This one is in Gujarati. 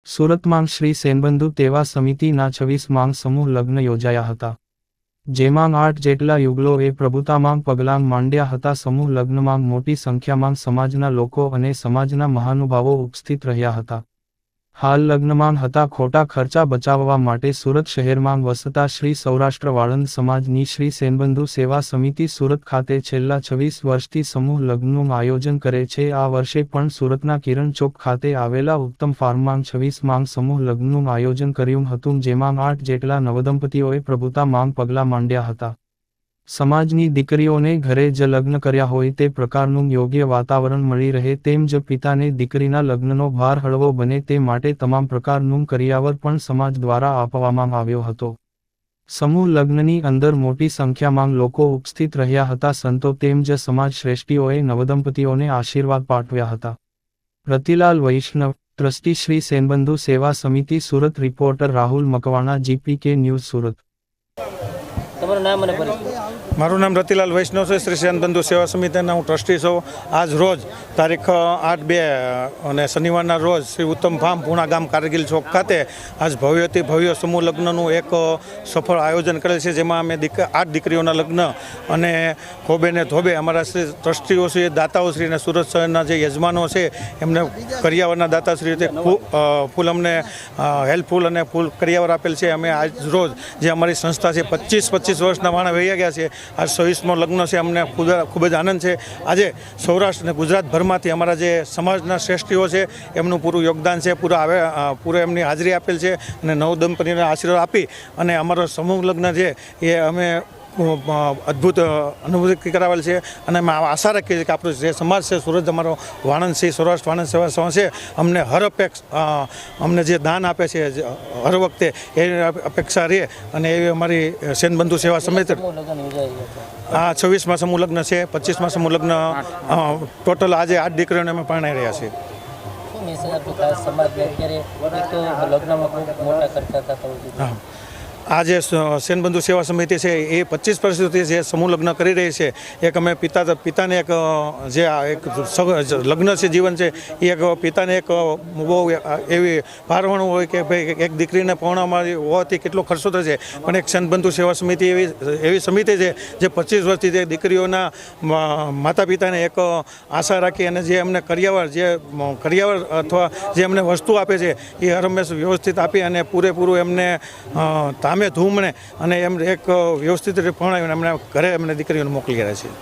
સુરતમાં શ્રી સેનબંધુ તેવા સમિતિના 26 સમૂહ લગ્ન યોજાયા હતા, જેમાં 8 જેટલા યુગલોએ પ્રભુતામાં પગલાં માંડ્યા હતા. સમૂહ લગ્નમાં મોટી સંખ્યામાં સમાજના લોકો અને સમાજના મહાનુભાવો ઉપસ્થિત રહ્યા હતા. હાલ લગ્નમાં હતા ખોટા ખર્ચા બચાવવા માટે સુરત શહેરમાં વસતા શ્રી સૌરાષ્ટ્ર વાળંદ સમાજની શ્રી સેનબંધુ સેવા સમિતિ સુરત ખાતે છેલ્લા 26 વર્ષથી સમૂહ લગ્નનું આયોજન કરે છે. આ વર્ષે પણ સુરતના કિરણ ચોક ખાતે આવેલા ઉત્તમ ફાર્મમાં 26 સમૂહ લગ્નનું આયોજન કર્યું હતું, જેમાં 8 જેટલા નવદંપતીઓએ પ્રભુતા માંગ પગલાં માંડ્યા હતા. સમાજની દીકરીઓને ઘરે જ લગ્ન કર્યા હોય તે પ્રકારનું યોગ્ય વાતાવરણ મળી રહે, તેમ જ પિતાને દીકરીના લગ્નનો ભાર હળવો બને તે માટે તમામ પ્રકારનું કરિયાવર પણ સમાજ દ્વારા આપવામાં આવ્યો હતો. સમૂહ લગ્નની અંદર મોટી સંખ્યામાં લોકો ઉપસ્થિત રહ્યા હતા. સંતો તેમ જ સમાજ શ્રેષ્ઠીઓએ નવદંપતીઓને આશીર્વાદ પાઠવ્યા હતા. રતિલાલ વૈષ્ણવ, ટ્રસ્ટી શ્રી સેનબંધુ સેવા સમિતિ Surat. Reporter Rahul Makwana, GPK news Surat. તમારું નામ અને પરિચય? મારું નામ રતિલાલ વૈષ્ણવ છે. શ્રી સેનબંધુ સેવા સમિતિના હું ટ્રસ્ટી છું. આજ રોજ તારીખ 8/2 અને શનિવારના રોજ શ્રી ઉત્તમ ફાર્મ પૂણા ગામ કારગિલ ચોક ખાતે આજ ભવ્યથી ભવ્ય સમૂહ લગ્નનું એક સફળ આયોજન કરેલ છે, જેમાં અમે 8 દીકરીઓના લગ્ન અને ખોબે ને ધોબે અમારા શ્રી ટ્રસ્ટીઓ છે, દાતાઓ શ્રી અને સુરત શહેરના જે યજમાનો છે એમને કરિયાવરના દાતાશ્રી તે ફૂલ અમને હેલ્પફુલ અને ફૂલ કરિયાવર આપેલ છે. અમે આજ રોજ જે અમારી સંસ્થા છે 25 વર્ષના વાણા વહી ગયા છે, આજ 26મો લગ્ન છે. અમને ખૂબ જ આનંદ છે. આજે સૌરાષ્ટ્ર અને ગુજરાતભરમાંથી અમારા જે સમાજના શ્રેષ્ઠીઓ છે એમનું પૂરું યોગદાન છે, પૂરો એમની હાજરી આપેલ છે અને નવ દંપતીને આશીર્વાદ આપી અને અમારો સમૂહ લગ્ન છે એ અમે અદ્ભુત અનુભૂતિ કરાવેલ છે. અને અમે આશા રાખીએ છીએ કે આપણો જે સમાજ છે સુરત, અમારો વાણંદ છે, સૌરાષ્ટ્ર વાણંદ સેવા સંઘ છે, અમને અમને જે દાન આપે છે હર વખતે એ અપેક્ષા રહે અને એવી અમારી સેનબંધુ સેવા સમિતિ. આ 26મા સમૂહ લગ્ન છે. 25મા સમૂહ લગ્ન ટોટલ આજે 8 દીકરીઓને અમે પરણાઈ રહ્યા છીએ. આ જે સેનબંધુ સેવા સમિતિ છે એ 25 વર્ષથી જે સમૂહ લગ્ન કરી રહી છે, એક અમે પિતાને એક જે એક લગ્ન છે, જીવન છે, એ એક પિતાને એક બહુ એવી ભારવણું હોય કે ભાઈ એક દીકરીને પરણાવવામાં હોવાથી કેટલો ખર્ચો થશે, પણ એક સેનબંધુ સેવા સમિતિ એવી સમિતિ છે જે 25 વર્ષથી જે દીકરીઓના માતા પિતાને એક આશા રાખી અને જે એમને કરિયાવર અથવા જે એમને વસ્તુ આપે છે એ હર હંમેશ વ્યવસ્થિત આપી અને પૂરેપૂરું એમને ધામે ધૂમને અને એમ એક વ્યવસ્થિત રીતે પરણાવીને એમને ઘરે એમને દીકરીઓને મોકલી રહ્યા છે.